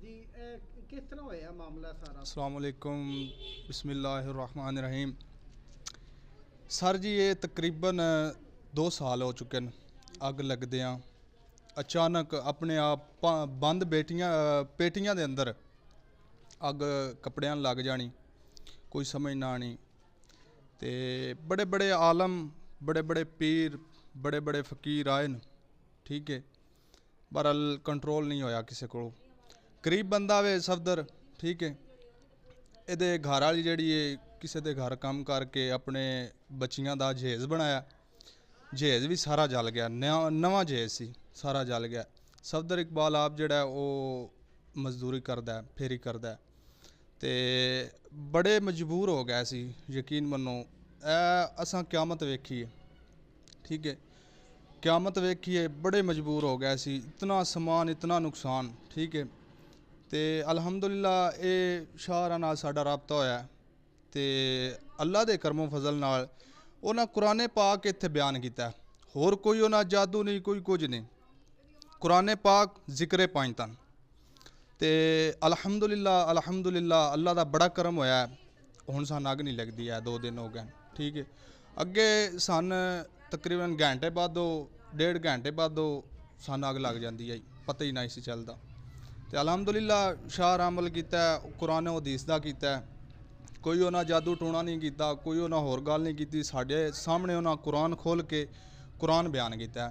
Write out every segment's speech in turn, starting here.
जी किस तरह होया मामला सारा? अस्सलाम वालेकुम, बिस्मिल्लाहिर्रहमानिर्रहीम। सर जी ये तकरीबन 2 साल हो चुके हैं अग लगदियां। अचानक अपने आप बंद पेटियां दे अंदर अग कपड़ियां लग जानी, कोई समझ ना आनी। ते बड़े बड़े आलम, बड़े बड़े पीर, बड़े बड़े फकीर आए न, ठीक है, बहरहाल कंट्रोल नहीं होया किसी को। गरीब बंदा वे सफदर, ठीक है, ਇਹਦੇ घर वाली ਜਿਹੜੀ है किसी के घर काम करके अपने बच्चियां का जहेज़ बनाया। जहेज़ भी सारा जल गया, नवा जहेज़ सी, सारा जल गया। सफदर इकबाल आप जड़ा वो मजदूरी करदा है, फेरी करदा है, ते बड़े मजबूर हो गए सी। यकीन मनो असां क्यामत वेखी है, ठीक है, क्यामत वेखी है, बड़े मजबूर हो गए सी। इतना समान, इतना नुकसान, ठीक है। तो अलहमदुलिल्ला ये शाहरा नाल साडा राबता होया ते अल्लाह दे करमो फजल नाल उन्हां कुरान पाक इत्थे बयान कीता। होर कोई उन्हां जादू नहीं, कोई कुछ नहीं, कुरान पाक जिक्रे पाइंतन। ते अलहमदुलिल्ला अलहमदुलिल्ला अल्लाह दा बड़ा करम होया। हुण सन अग नहीं लगदी है, 2 दिन हो गए, ठीक है। अगे सन तकरीबन घंटे बादो, 1.5 घंटे बादो सन अग लग जाती है, पता ही नहीं सी चलता। तो अलहमदुलिल्ला शाह अमल किया, कुरान हदीस का किया, कोई उन्हें जादू टूणा नहीं किया, कोई उन्हें होर गल नहीं की। साढ़े सामने उन्हें कुरान खोल के कुरान बयान किया।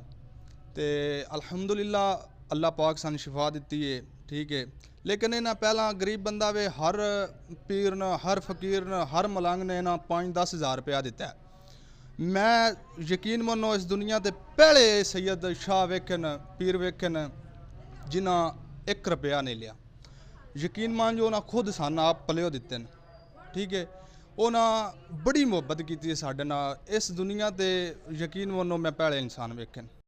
तो अलहमदुलिल्ला अल्लाह पाक सन शिफा दी है, ठीक है। लेकिन इन्हें पहला गरीब बंदा वे हर पीर ने, हर फकीर ने, हर मलंग ने इन्हें 5-10 हज़ार रुपया दिता है। मैं यकीन मनो इस दुनिया के पहले सैयद शाह वेखन, पीर वेखन जिन्हें 1 रुपया नहीं लिया। यकीन मान जो उन्हें खुद सन आप पलिओ दिते हैं, ठीक है। उन्हें बड़ी मुहब्बत की साढ़े नाल। इस दुनिया ते यकीन मनो मैं पहले इंसान वेखे।